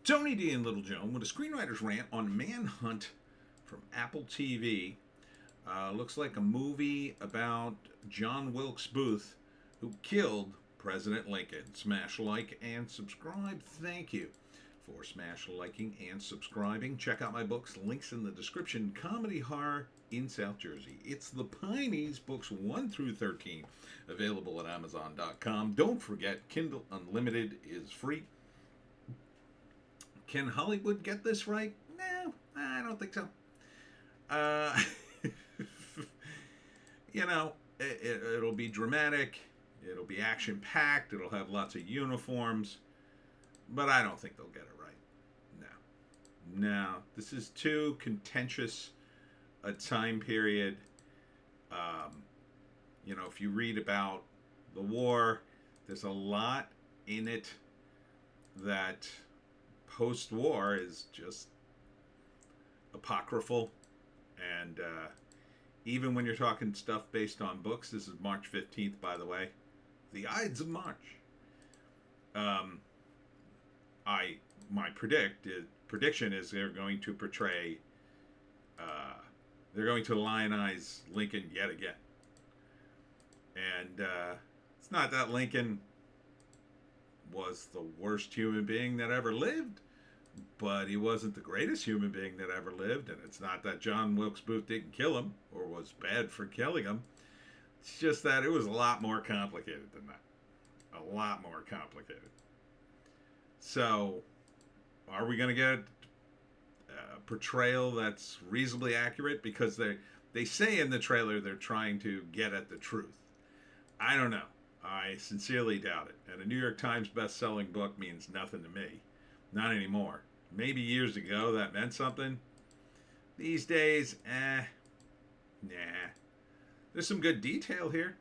Tony D and Little Joan with a screenwriter's rant on Manhunt from Apple TV. Looks like a movie about John Wilkes-Booth who killed President Lincoln. Smash like and subscribe. Thank you for smash liking and subscribing. Check out my books. Links in the description. Comedy horror in South Jersey. It's the Pineys, books 1 through 13, available at Amazon.com. Don't forget, Kindle Unlimited is free. Can Hollywood get this right? No, I don't think so. Uh, it'll be dramatic. It'll be action-packed. It'll have lots of uniforms. But I don't think they'll get it right. No. This is too contentious a time period. If you read about the war, there's a lot in it that post-war is just apocryphal. And even when you're talking stuff based on books, this is March 15th, by the way. The Ides of March. My prediction is they're going to portray, they're going to lionize Lincoln yet again. And it's not that Lincoln was the worst human being that ever lived, but he wasn't the greatest human being that ever lived. And it's not that John Wilkes-Booth didn't kill him or was bad for killing him. It's just that it was a lot more complicated than that. A lot more complicated. So, are we going to get a portrayal that's reasonably accurate? Because they say in the trailer they're trying to get at the truth. I don't know. I sincerely doubt it. And a New York Times best-selling book means nothing to me. Not anymore. Maybe years ago that meant something. These days, nah. There's some good detail here.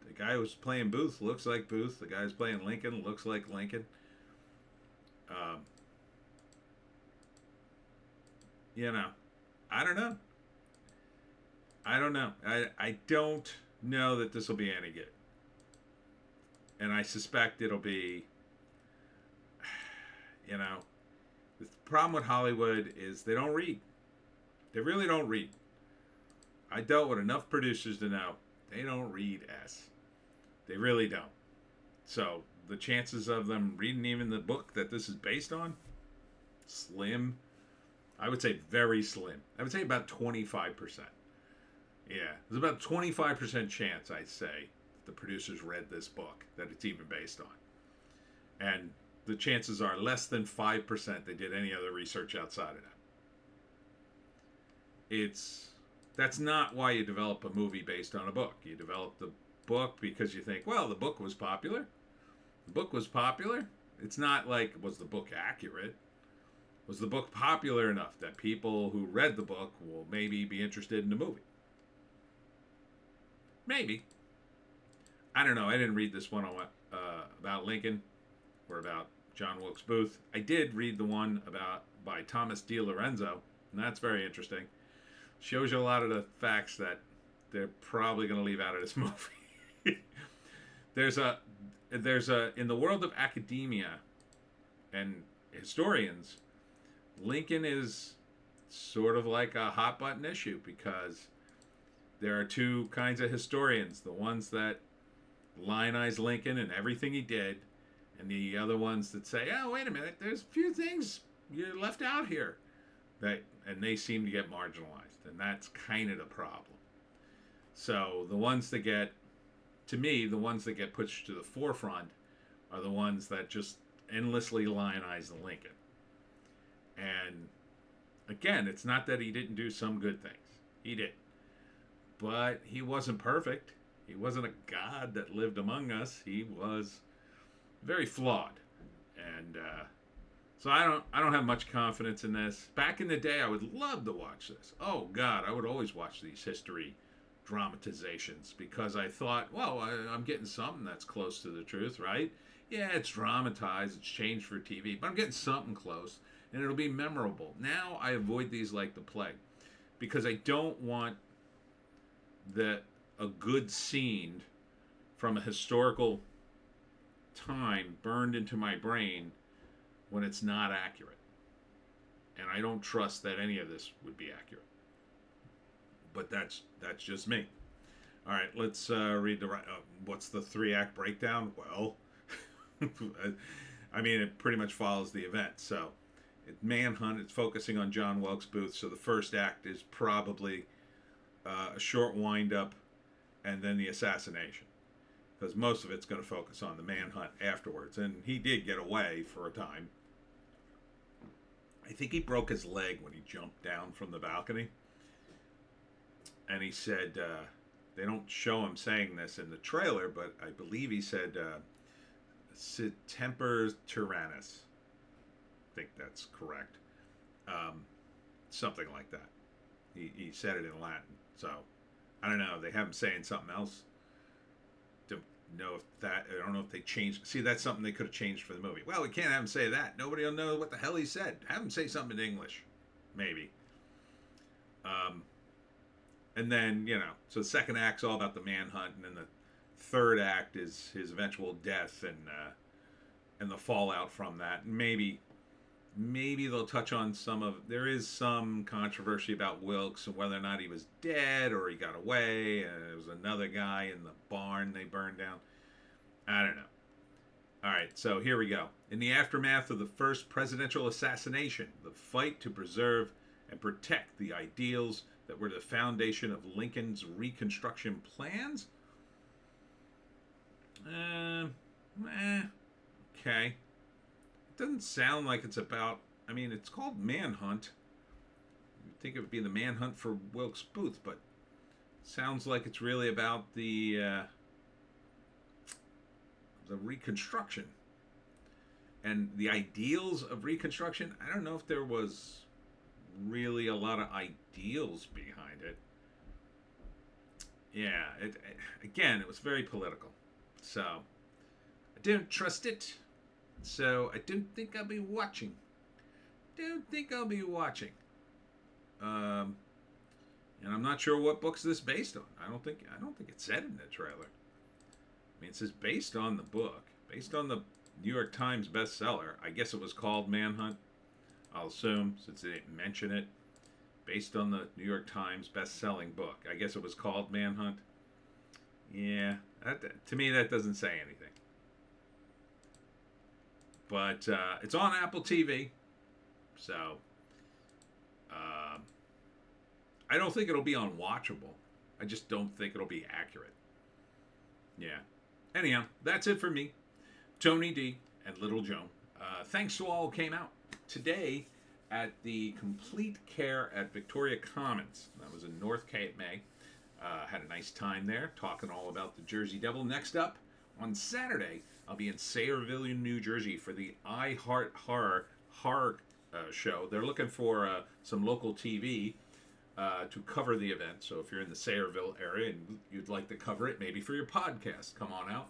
The guy who's playing Booth looks like Booth. The guy who's playing Lincoln looks like Lincoln. I don't know. I don't know that this will be any good. And I suspect it'll be, the problem with Hollywood is they don't read. They really don't read. I dealt with enough producers to know they don't read S. They really don't. So the chances of them reading even the book that this is based on, slim. I would say very slim. I would say about 25%. Yeah, there's about 25% chance, I'd say, that the producers read this book, that it's even based on. And the chances are less than 5% they did any other research outside of that. That's not why you develop a movie based on a book. You develop the book because you think, well, the book was popular. The book was popular. It's not like, was the book accurate? Was the book popular enough that people who read the book will maybe be interested in the movie? Maybe. I don't know. I didn't read this one about Lincoln or about John Wilkes-Booth. I did read the one by Thomas D. Lorenzo, and that's very interesting. Shows you a lot of the facts that they're probably going to leave out of this movie. There's a in the world of academia and historians, Lincoln is sort of like a hot button issue because there are two kinds of historians: the ones that lionize Lincoln and everything he did, and the other ones that say, "Oh, wait a minute, there's a few things you left out here," and they seem to get marginalized, and that's kind of the problem. So the ones that get pushed to the forefront are the ones that just endlessly lionize the Lincoln. And again, it's not that he didn't do some good things. He did. But he wasn't perfect. He wasn't a god that lived among us. He was very flawed. And so I don't have much confidence in this. Back in the day, I would love to watch this. Oh, God, I would always watch these history dramatizations because I thought, well, I'm getting something that's close to the truth, right? Yeah, it's dramatized, it's changed for TV, but I'm getting something close, and it'll be memorable. Now I avoid these like the plague because I don't want a good scene from a historical time burned into my brain when it's not accurate. And I don't trust that any of this would be accurate. But that's just me. All right, let's read the. What's the 3-act breakdown? Well, I mean, it pretty much follows the event. So, Manhunt, it's focusing on John Wilkes-Booth. So the first act is probably a short wind-up and then the assassination. Because most of it's going to focus on the manhunt afterwards. And he did get away for a time. I think he broke his leg when he jumped down from the balcony. And he said, they don't show him saying this in the trailer, but I believe he said, Semper Tyrannis. I think that's correct. Something like that. He said it in Latin. So, I don't know. They have him saying something else. I don't know if they changed. See, that's something they could have changed for the movie. Well, we can't have him say that. Nobody will know what the hell he said. Have him say something in English. Maybe. And then, so the second act's all about the manhunt, and then the third act is his eventual death and the fallout from that. And maybe they'll touch on there is some controversy about Wilkes and whether or not he was dead or he got away, and there was another guy in the barn they burned down. I don't know. All right, so here we go. In the aftermath of the first presidential assassination, the fight to preserve and protect the ideals that were the foundation of Lincoln's Reconstruction plans? Okay. It doesn't sound like it's about... I mean, it's called Manhunt. You'd think it would be the manhunt for Wilkes-Booth, but it sounds like it's really about the Reconstruction. And the ideals of Reconstruction, I don't know if there was really a lot of ideals behind it. Yeah, it was very political. So, I didn't trust it. So, I don't think I'll be watching. And I'm not sure what book's this based on. I don't think it said in the trailer. I mean, it says based on the book. Based on the New York Times bestseller. I guess it was called Manhunt. I'll assume, since they didn't mention it. Based on the New York Times best-selling book. I guess it was called Manhunt. Yeah, to me that doesn't say anything. But it's on Apple TV. So, I don't think it'll be unwatchable. I just don't think it'll be accurate. Yeah. Anyhow, that's it for me. Tony D and Little Joan. Thanks to all who came out today at the Complete Care at Victoria Commons. That was in North Cape May. Had a nice time there, talking all about the Jersey Devil. Next up, on Saturday, I'll be in Sayreville, New Jersey for the I Heart Horror show. They're looking for some local TV to cover the event. So if you're in the Sayreville area and you'd like to cover it, maybe for your podcast, come on out.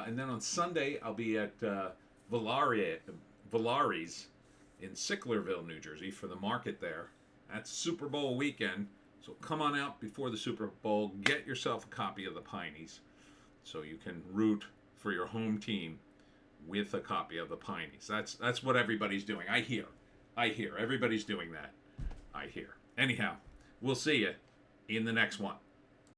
And then on Sunday, I'll be at Valari's in Sicklerville, New Jersey, for the market there. That's Super Bowl weekend, so come on out before the Super Bowl. Get yourself a copy of the Pineys so you can root for your home team with a copy of the Pineys. That's what everybody's doing. I hear. Everybody's doing that. I hear. Anyhow, we'll see you in the next one.